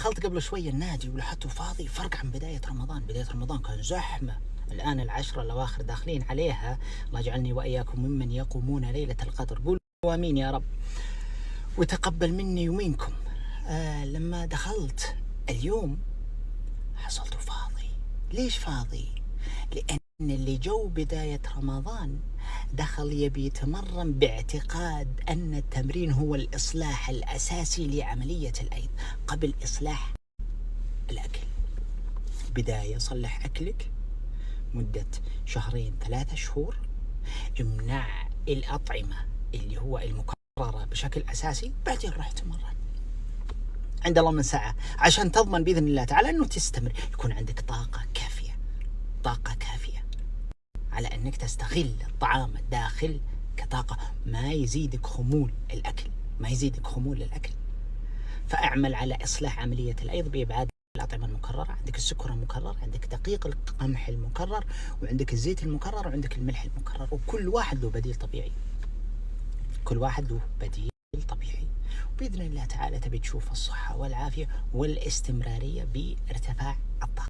دخلت قبل شوية النادي ولحقته فاضي، فرق عن بداية رمضان. بداية رمضان كان زحمة، الآن العشرة الأواخر داخلين عليها، الله يجعلني وإياكم ممن يقومون ليلة القدر. قولوا آمين يا رب وتقبل مني ومنكم. لما دخلت اليوم حصلته فاضي. ليش فاضي؟ لأن اللي جو بداية رمضان دخل يبي يتمرن باعتقاد أن التمرين هو الإصلاح الأساسي لعملية الأيض قبل إصلاح الأكل. بداية صلح أكلك مدة 2-3 شهور، امنع الأطعمة اللي هو المكررة بشكل أساسي، بعدين روح تمرن عند الله من ساعة عشان تضمن بإذن الله تعالى أنه تستمر، يكون عندك طاقة كافية على أنك تستغل الطعام الداخل كطاقة، ما يزيدك خمول الأكل. فأعمل على إصلاح عملية الأيض بإبعاد الأطعمة المكررة. عندك السكر المكرر، عندك دقيق القمح المكرر، وعندك الزيت المكرر، وعندك الملح المكرر، وكل واحد له بديل طبيعي. وبإذن الله تعالى تبي تشوف الصحة والعافية والاستمرارية بارتفاع الطاقة.